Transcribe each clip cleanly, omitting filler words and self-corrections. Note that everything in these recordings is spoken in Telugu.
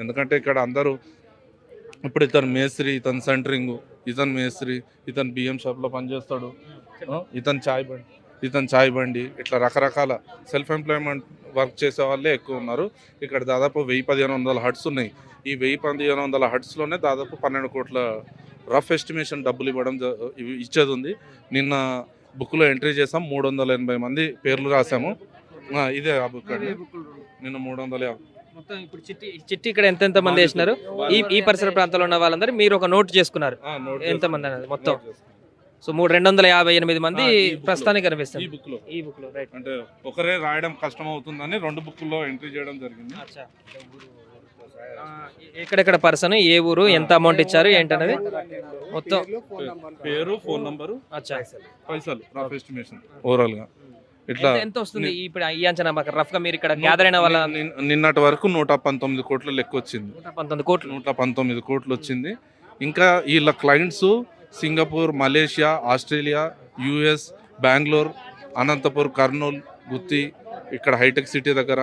ఎందుకంటే ఇక్కడ అందరూ ఇప్పుడు ఇతను మేస్త్రి, ఇతను సెంటరింగ్, ఇతను మేస్త్రి, ఇతను బియ్యం షాప్లో పనిచేస్తాడు, ఇతను చాయ్ బండి, ఇట్లా రకరకాల సెల్ఫ్ ఎంప్లాయ్మెంట్ వర్క్ చేసే వాళ్ళే ఎక్కువ ఉన్నారు. ఇక్కడ దాదాపు 1000-1500 హట్స్ ఉన్నాయి. ఈ 1000-1500 హట్స్లోనే దాదాపు 12 కోట్ల రఫ్ ఎస్టిమేషన్ డబ్బులు ఇచ్చేది ఉంది. నిన్న బుక్లో ఎంట్రీ చేసాం, 380 మంది పేర్లు రాసాము. ఇదే ఆ బుక్ అండి. నిన్న 350. మొత్తం ఇప్పుడు చిట్టి ఇక్కడ ఎంత మంది వేసినారు? ఈ పరిసర ప్రాంతాల్లో ఉన్న వాళ్ళందరూ మీరు ఒక నోట్ చేసుకున్నారు ఎంత మంది అనేది మొత్తం? సో 258 మంది ప్రస్తుతానికి కనిపిస్తారు ఈ బుక్ లో. రైట్. అంటే ఒకరే రాయడం కష్టం అవుతుందని 2 బుక్లో ఎంట్రీ చేయడం జరిగింది. ఎక్కడెక్కడ పర్సన్, ఏ ఊరు, ఎంత అమౌంట్ ఇచ్చారు ఏంటనేది మొత్తం, పేరు, ఫోన్ నంబరు, పైసలు, రఫ్ ఎస్టిమేషన్ ఓవరాల్ గా ఇట్లా ఎంత వస్తుంది ఇప్పుడు ఈ అంచనా రఫ్ గా మీరు ఇక్కడ గ్యాదర్ అయిన వాళ్ళ? నిన్నటి వరకు 119 కోట్ల లెక్క వచ్చింది. 119 కోట్లు వచ్చింది. ఇంకా వీళ్ళ clients Singapore, Malaysia, Australia, US, Bengaluru, Anantapur, Kurnool, Gooty, ఇక్కడ హైటెక్ సిటీ దగ్గర,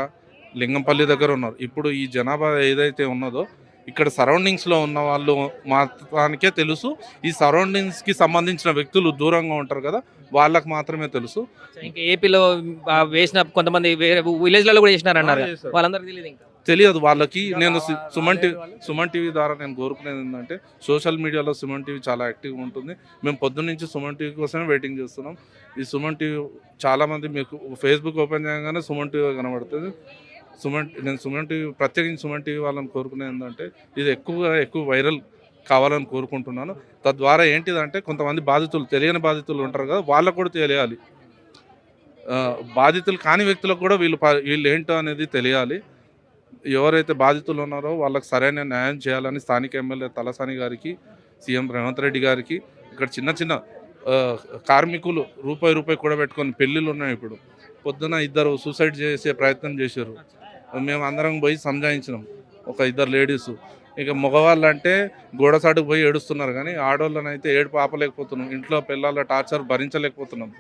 లింగంపల్లి దగ్గర ఉన్నారు. ఇప్పుడు ఈ జనాభా ఏదైతే ఉన్నదో ఇక్కడ సరౌండింగ్స్లో ఉన్న వాళ్ళు మాత్రానికే తెలుసు. ఈ సరౌండింగ్స్కి సంబంధించిన వ్యక్తులు దూరంగా ఉంటారు కదా, వాళ్ళకి మాత్రమే తెలుసు. ఇంకా ఏపీలో వేసిన కొంతమంది వేరే విలేజ్లలో కూడా చేసినారన్నారు, వాళ్ళందరికీ తెలియదు, ఇంకా తెలియదు వాళ్ళకి. నేను సుమన్ టీవీ ద్వారా నేను కోరుకునేది ఏంటంటే, సోషల్ మీడియాలో సుమన్ టీవీ చాలా యాక్టివ్గా ఉంటుంది. మేము పొద్దున్న నుంచి సుమన్ టీవీ కోసమే వెయిటింగ్ చేస్తున్నాం. ఈ సుమన్ టీవీ చాలామంది మీకు ఫేస్బుక్ ఓపెన్ చేయగానే సుమన్ టీవీ కనబడుతుంది. నేను సుమన్ టీవీ, ప్రత్యేకించి సుమన్ టీవీ వాళ్ళని కోరుకునేది ఏంటంటే, ఇది ఎక్కువ వైరల్ కావాలని కోరుకుంటున్నాను. తద్వారా ఏంటిదంటే, కొంతమంది తెలియని బాధితులు ఉంటారు కదా, వాళ్ళకు కూడా తెలియాలి. బాధితులు కాని వ్యక్తులకు కూడా వీళ్ళు ఏంటో అనేది తెలియాలి. ఎవరైతే బాధితులు ఉన్నారో వాళ్ళకి సరైన న్యాయం చేయాలని స్థానిక ఎమ్మెల్యే తలసాని గారికి, సీఎం రేవంత్ రెడ్డి గారికి, ఇక్కడ చిన్న కార్మికులు రూపాయి కూడా పెట్టుకొని పెళ్ళిళ్ళు ఉన్నాయి. ఇప్పుడు పొద్దున 2 సూసైడ్ చేసే ప్రయత్నం చేశారు. మేము అందరం పోయి సంజాయించినాం, ఒక 2 లేడీసు. ఇక మగవాళ్ళు అంటే గోడసాటుకు పోయి ఏడుస్తున్నారు, కానీ ఆడవాళ్ళని అయితే ఏడుపు ఆపలేకపోతున్నాం. ఇంట్లో పిల్లల టార్చర్ భరించలేకపోతున్నాం.